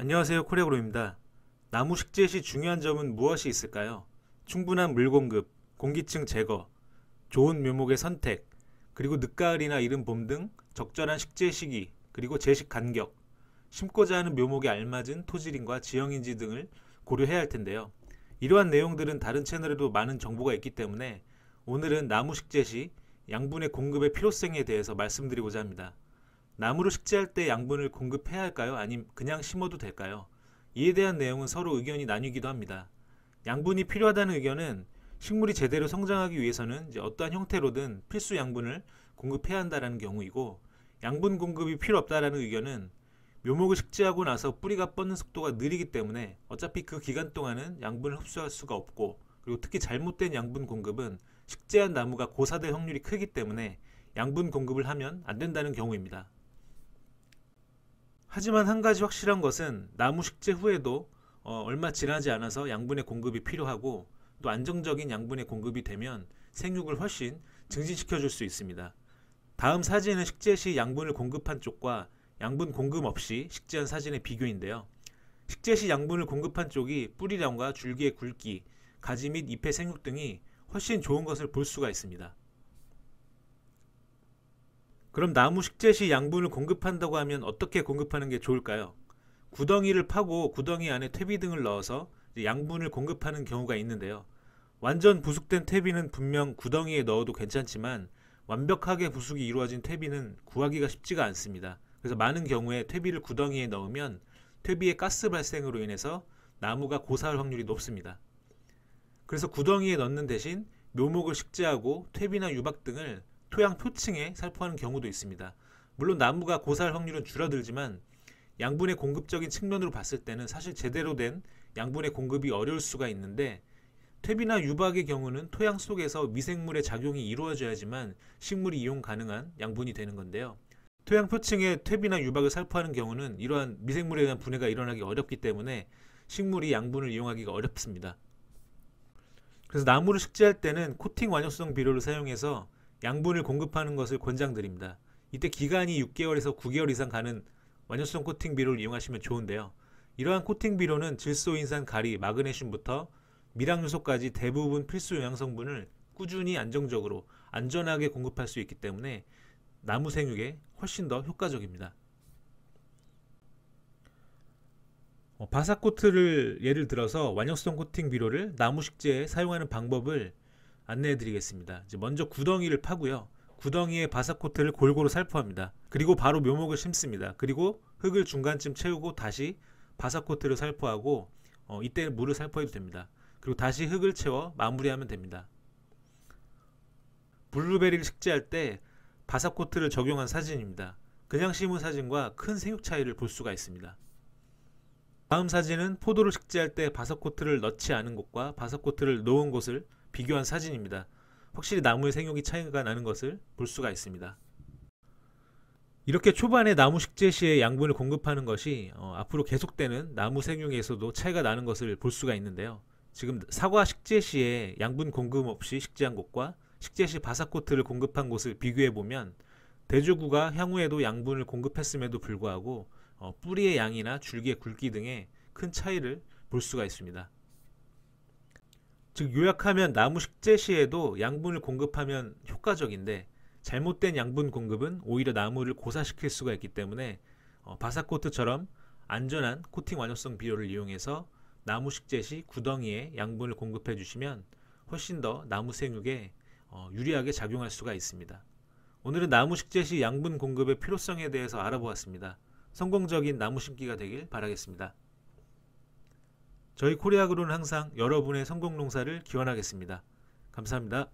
안녕하세요, 코레그로입니다. 나무 식재 시 중요한 점은 무엇이 있을까요? 충분한 물 공급, 공기층 제거, 좋은 묘목의 선택, 그리고 늦가을이나 이른 봄 등 적절한 식재 시기, 그리고 재식 간격, 심고자 하는 묘목에 알맞은 토질인과 지형인지 등을 고려해야 할 텐데요. 이러한 내용들은 다른 채널에도 많은 정보가 있기 때문에 오늘은 나무 식재 시 양분의 공급의 필요성에 대해서 말씀드리고자 합니다. 나무를 식재할 때 양분을 공급해야 할까요? 아니면 그냥 심어도 될까요? 이에 대한 내용은 서로 의견이 나뉘기도 합니다. 양분이 필요하다는 의견은 식물이 제대로 성장하기 위해서는 어떠한 형태로든 필수 양분을 공급해야 한다는 경우이고, 양분 공급이 필요 없다는 의견은 묘목을 식재하고 나서 뿌리가 뻗는 속도가 느리기 때문에 어차피 그 기간 동안은 양분을 흡수할 수가 없고, 그리고 특히 잘못된 양분 공급은 식재한 나무가 고사될 확률이 크기 때문에 양분 공급을 하면 안 된다는 경우입니다. 하지만 한 가지 확실한 것은 나무 식재 후에도 얼마 지나지 않아서 양분의 공급이 필요하고, 또 안정적인 양분의 공급이 되면 생육을 훨씬 증진시켜 줄 수 있습니다. 다음 사진은 식재 시 양분을 공급한 쪽과 양분 공급 없이 식재한 사진의 비교인데요. 식재 시 양분을 공급한 쪽이 뿌리량과 줄기의 굵기, 가지 및 잎의 생육 등이 훨씬 좋은 것을 볼 수가 있습니다. 그럼 나무 식재 시 양분을 공급한다고 하면 어떻게 공급하는 게 좋을까요? 구덩이를 파고 구덩이 안에 퇴비 등을 넣어서 양분을 공급하는 경우가 있는데요. 완전 부숙된 퇴비는 분명 구덩이에 넣어도 괜찮지만 완벽하게 부숙이 이루어진 퇴비는 구하기가 쉽지가 않습니다. 그래서 많은 경우에 퇴비를 구덩이에 넣으면 퇴비의 가스 발생으로 인해서 나무가 고사할 확률이 높습니다. 그래서 구덩이에 넣는 대신 묘목을 식재하고 퇴비나 유박 등을 토양 표층에 살포하는 경우도 있습니다. 물론 나무가 고사할 확률은 줄어들지만 양분의 공급적인 측면으로 봤을 때는 사실 제대로 된 양분의 공급이 어려울 수가 있는데, 퇴비나 유박의 경우는 토양 속에서 미생물의 작용이 이루어져야지만 식물이 이용 가능한 양분이 되는 건데요. 토양 표층에 퇴비나 유박을 살포하는 경우는 이러한 미생물에 대한 분해가 일어나기 어렵기 때문에 식물이 양분을 이용하기가 어렵습니다. 그래서 나무를 식재할 때는 코팅 완효성 비료를 사용해서 양분을 공급하는 것을 권장드립니다. 이때 기간이 6개월에서 9개월 이상 가는 완효성 코팅 비료를 이용하시면 좋은데요. 이러한 코팅 비료는 질소인산, 가리, 마그네슘부터 밀양요소까지 대부분 필수 영양성분을 꾸준히 안정적으로 안전하게 공급할 수 있기 때문에 나무 생육에 훨씬 더 효과적입니다. 바사코트를 예를 들어서 완효성 코팅 비료를 나무 식재에 사용하는 방법을 안내해 드리겠습니다. 먼저 구덩이를 파고요. 구덩이에 바사코트를 골고루 살포합니다. 그리고 바로 묘목을 심습니다. 그리고 흙을 중간쯤 채우고 다시 바사코트를 살포하고 이때 물을 살포해도 됩니다. 그리고 다시 흙을 채워 마무리하면 됩니다. 블루베리를 식재할 때 바사코트를 적용한 사진입니다. 그냥 심은 사진과 큰 생육 차이를 볼 수가 있습니다. 다음 사진은 포도를 식재할 때 바사코트를 넣지 않은 곳과 바사코트를 놓은 곳을 비교한 사진입니다. 확실히 나무의 생육이 차이가 나는 것을 볼 수가 있습니다. 이렇게 초반에 나무 식재 시에 양분을 공급하는 것이 앞으로 계속되는 나무 생육에서도 차이가 나는 것을 볼 수가 있는데요. 지금 사과 식재 시에 양분 공급 없이 식재한 곳과 식재 시 바사코트를 공급한 곳을 비교해 보면 대조구가 향후에도 양분을 공급했음에도 불구하고 뿌리의 양이나 줄기의 굵기 등의 큰 차이를 볼 수가 있습니다. 즉 요약하면 나무 식재 시에도 양분을 공급하면 효과적인데, 잘못된 양분 공급은 오히려 나무를 고사시킬 수가 있기 때문에 바사코트처럼 안전한 코팅 완효성 비료를 이용해서 나무 식재 시 구덩이에 양분을 공급해 주시면 훨씬 더 나무 생육에 유리하게 작용할 수가 있습니다. 오늘은 나무 식재 시 양분 공급의 필요성에 대해서 알아보았습니다. 성공적인 나무 심기가 되길 바라겠습니다. 저희 코리아그로는 항상 여러분의 성공 농사를 기원하겠습니다. 감사합니다.